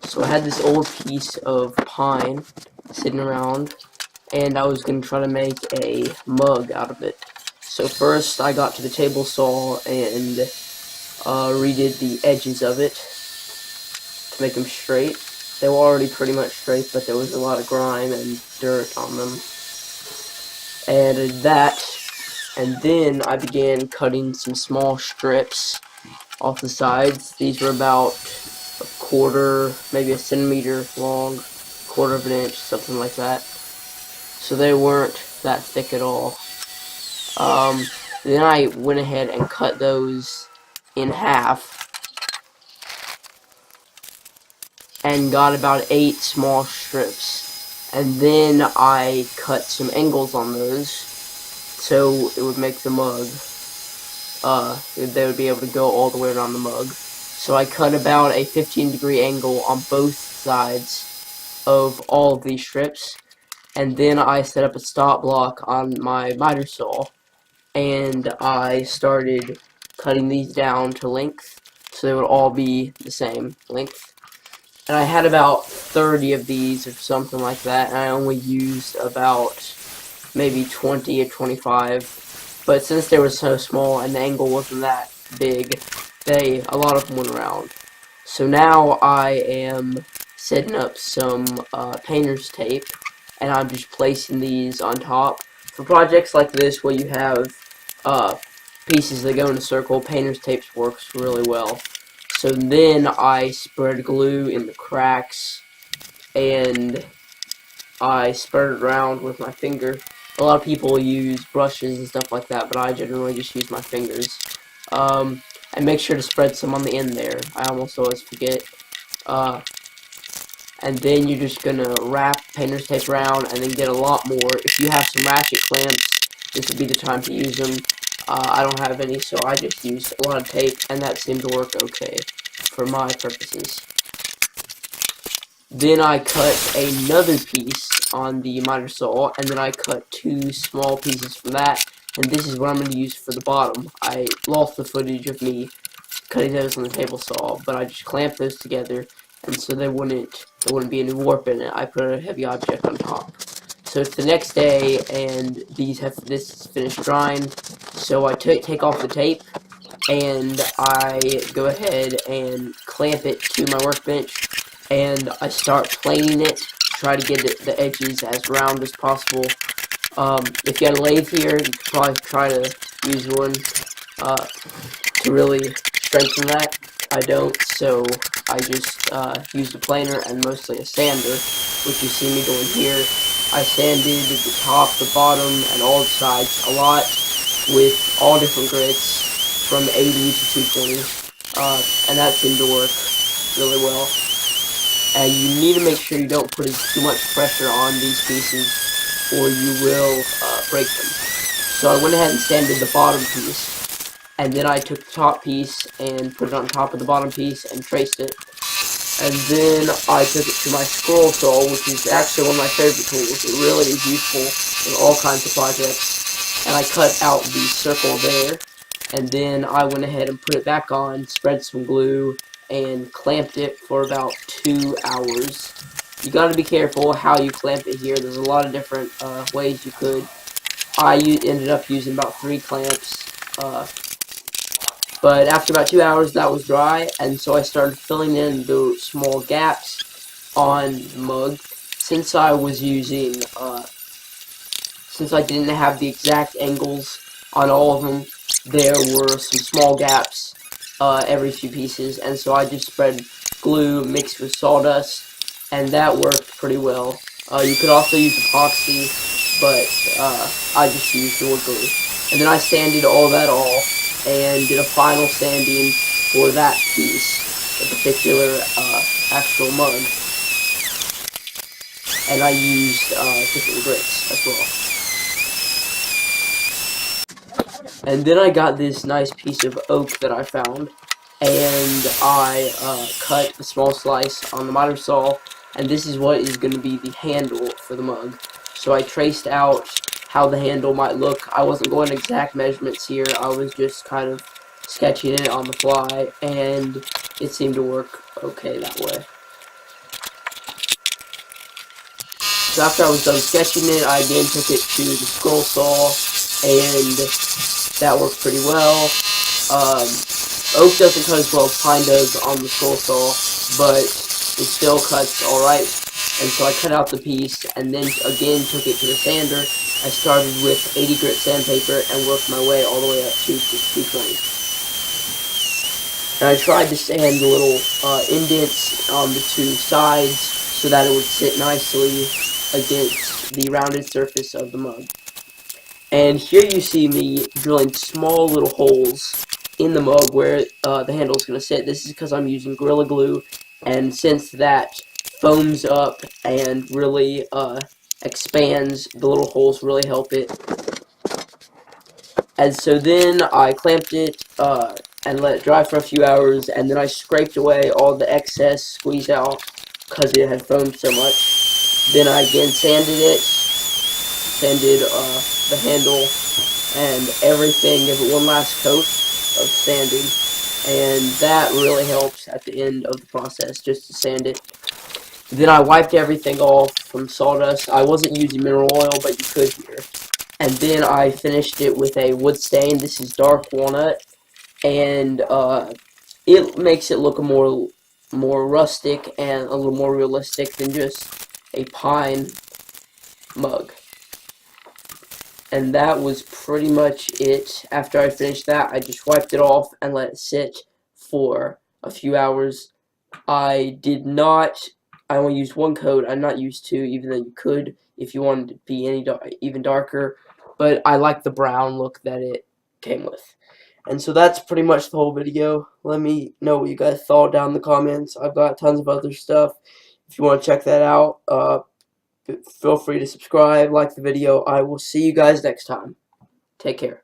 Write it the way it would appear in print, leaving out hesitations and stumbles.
So I had this old piece of pine sitting around, and I was going to try to make a mug out of it. So first I got to the table saw and redid the edges of it to make them straight. They were already pretty much straight, but there was a lot of grime and dirt on them. I added that, and then I began cutting some small strips off the sides. These were about a quarter, maybe a centimeter long, quarter of an inch, something like that. So they weren't that thick at all. Then I went ahead and cut those in half and got about 8 small strips. And then I cut some angles on those so it would make the mug. They would be able to go all the way around the mug. So I cut about a 15-degree angle on both sides of all of these strips, and then I set up a stop block on my miter saw, and I started cutting these down to length, so they would all be the same length. And I had about 30 of these or something like that, and I only used about maybe 20 or 25. But since they were so small and the angle wasn't that big, a lot of them went around. So now I am setting up some painter's tape, and I'm just placing these on top. For projects like this where you have pieces that go in a circle, painter's tape works really well. So then I spread glue in the cracks, and I spread it around with my finger. A lot of people use brushes and stuff like that, but I generally just use my fingers. And make sure to spread some on the end there. I almost always forget. And then you're just gonna wrap painter's tape around, and then get a lot more. If you have some ratchet clamps, this would be the time to use them. I don't have any, so I just used a lot of tape, and that seemed to work okay for my purposes. Then I cut another piece on the miter saw, and then I cut 2 small pieces from that, and this is what I'm going to use for the bottom. I lost the footage of me cutting those on the table saw, but I just clamped those together, and so there wouldn't be any warp in it. I put a heavy object on top. So it's the next day, and this is finished drying, so I take off the tape, and I go ahead and clamp it to my workbench, and I start planing it, try to get the edges as round as possible. If you had a lathe here, you could probably try to use one to really strengthen that. I don't, so I just used a planer and mostly a sander, which you see me doing here. I sanded the top, the bottom, and all the sides a lot with all different grits from 80 to 220, and that seemed to work really well. And you need to make sure you don't put too much pressure on these pieces, or you will break them. So I went ahead and sanded the bottom piece, and then I took the top piece and put it on top of the bottom piece and traced it. And then I took it to my scroll saw, which is actually one of my favorite tools. It really is useful in all kinds of projects. And I cut out the circle there, and then I went ahead and put it back on, spread some glue, and clamped it for about 2 hours. You gotta be careful how you clamp it here. There's a lot of different ways you could. I ended up using about 3 clamps, but after about 2 hours that was dry, and so I started filling in the small gaps on the mug. Since I was using, since I didn't have the exact angles on all of them, there were some small gaps every few pieces, and so I just spread glue mixed with sawdust, and that worked pretty well. You could also use epoxy, but I just used wood glue. And then I sanded all that off and did a final sanding for that piece, the particular actual mug. And I used different grits as well. And then I got this nice piece of oak that I found, and I cut a small slice on the miter saw, and this is what is going to be the handle for the mug. So I traced out how the handle might look. I wasn't going exact measurements here, I was just kind of sketching it on the fly, and it seemed to work okay that way. So after I was done sketching it, I again took it to the scroll saw, and that worked pretty well. Oak doesn't cut as well as pine does on the scroll saw, but it still cuts alright. And so I cut out the piece, and then again took it to the sander. I started with 80 grit sandpaper and worked my way all the way up to 220. And I tried to sand the little indents on the two sides so that it would sit nicely against the rounded surface of the mug. And here you see me drilling small little holes in the mug where the handle is going to sit. This is because I'm using Gorilla Glue, and since that foams up and really expands, the little holes really help it. And so then I clamped it and let it dry for a few hours, and then I scraped away all the excess, squeezed out because it had foamed so much. Then I again sanded it, sanded the handle and everything, give it one last coat of sanding, and that really helps at the end of the process, just to sand it. Then I wiped everything off from sawdust. I wasn't using mineral oil, but you could here. And then I finished it with a wood stain. This is dark walnut, and it makes it look more rustic and a little more realistic than just a pine mug. And that was pretty much it. After I finished that, I just wiped it off and let it sit for a few hours. I only used one coat. I not used two, even though you could if you wanted to be even darker. But I like the brown look that it came with. And so that's pretty much the whole video. Let me know what you guys thought down in the comments. I've got tons of other stuff. If you want to check that out, feel free to subscribe, like the video. I will see you guys next time. Take care.